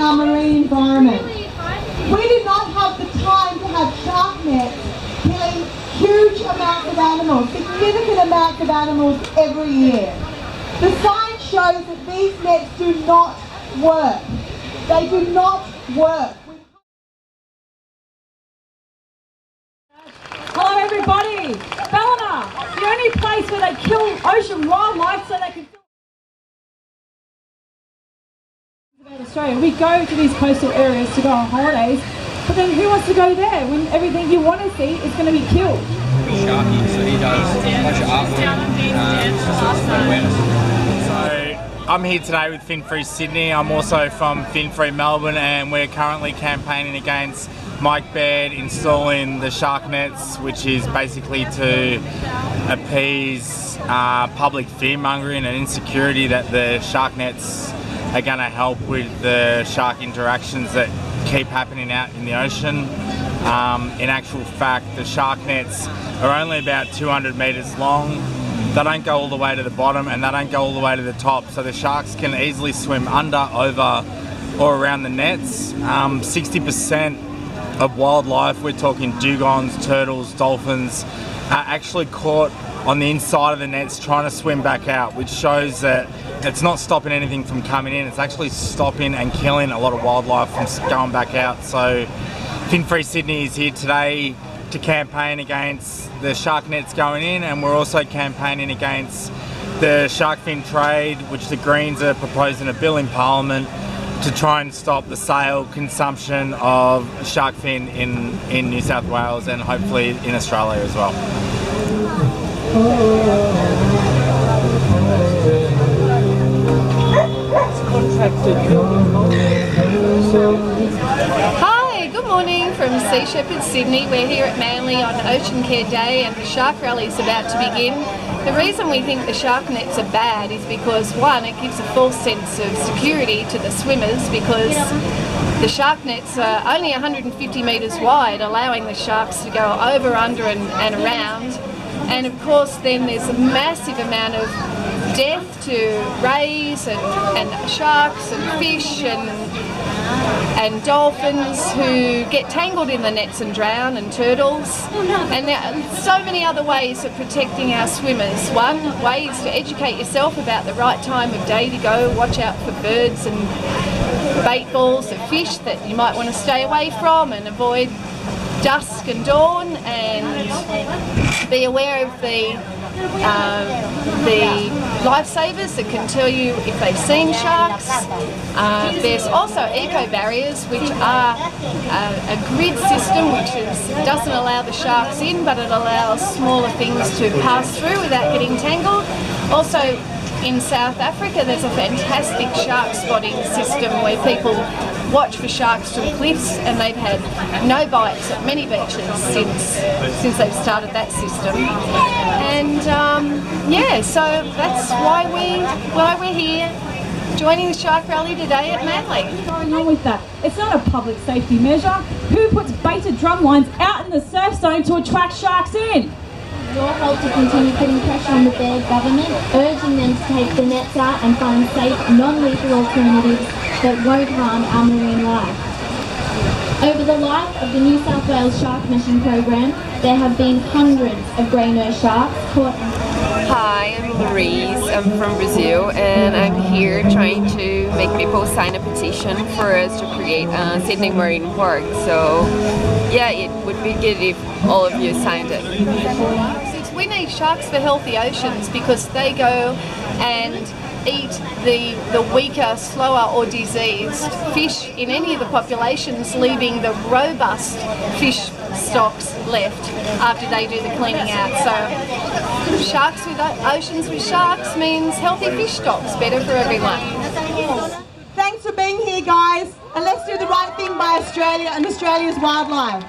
our marine environment. We do not have the time to have shark nets killing huge amounts of animals, significant amounts of animals every year. The science shows that these nets do not work. They do not work. Hello everybody! Ballina, the only place where they kill ocean wildlife so they can about Australia. We go to these coastal areas to go on holidays, but then who wants to go there when everything you want to see is going to be killed? Sharky, so he does a bunch of artwork. So I'm here today with Fin Free Sydney. I'm also from Fin Free Melbourne, and we're currently campaigning against Mike Baird installing the shark nets, which is basically to appease public fear-mongering and insecurity that the shark nets are going to help with the shark interactions that keep happening out in the ocean. In actual fact, the shark nets are only about 200 metres long. They don't go all the way to the bottom and they don't go all the way to the top, so the sharks can easily swim under, over or around the nets. 60% of wildlife, we're talking dugongs, turtles, dolphins, are actually caught on the inside of the nets trying to swim back out, which shows that it's not stopping anything from coming in, it's actually stopping and killing a lot of wildlife from going back out. So Fin Free Sydney is here today to campaign against the shark nets going in, and we're also campaigning against the shark fin trade, which the Greens are proposing a bill in Parliament to try and stop the sale, consumption of shark fin in New South Wales and hopefully in Australia as well. Hi, good morning from Sea Shepherd Sydney. We're here at Manly on Ocean Care Day and the shark rally is about to begin. The reason we think the shark nets are bad is because, one, it gives a false sense of security to the swimmers because the shark nets are only 150 metres wide, allowing the sharks to go over, under and around. And of course then there's a massive amount of death to rays and sharks and fish and dolphins who get tangled in the nets and drown, and turtles. And there are so many other ways of protecting our swimmers. One way is to educate yourself about the right time of day to go. Watch out for birds and bait balls of fish that you might want to stay away from, and avoid dusk and dawn, and be aware of the lifesavers that can tell you if they've seen sharks. There's also eco barriers, which are a grid system which doesn't allow the sharks in, but it allows smaller things to pass through without getting tangled. Also in South Africa there's a fantastic shark spotting system where people watch for sharks from cliffs, and they've had no bites at many beaches since they've started that system. And yeah, so that's why we're here joining the shark rally today at Manly. What's going on with that? It's not a public safety measure. Who puts baited drum lines out in the surf zone to attract sharks in? Your help to continue putting pressure on the Baird government, urging them to take the nets out and find safe, non-lethal alternatives that won't harm our marine life. Over the life of the New South Wales Shark Mission Program, there have been hundreds of grey nose sharks caught. Hi, I'm Louise. I'm from Brazil, and I'm here trying to make people sign a petition for us to create a Sydney Marine Park. So yeah, it would be good if all of you signed it. We need sharks for healthy oceans because they go and eat the weaker, slower or diseased fish in any of the populations, leaving the robust fish stocks left after they do the cleaning out. So sharks with oceans with sharks means healthy fish stocks, better for everyone. Thanks for being here, guys, and let's do the right thing by Australia and Australia's wildlife.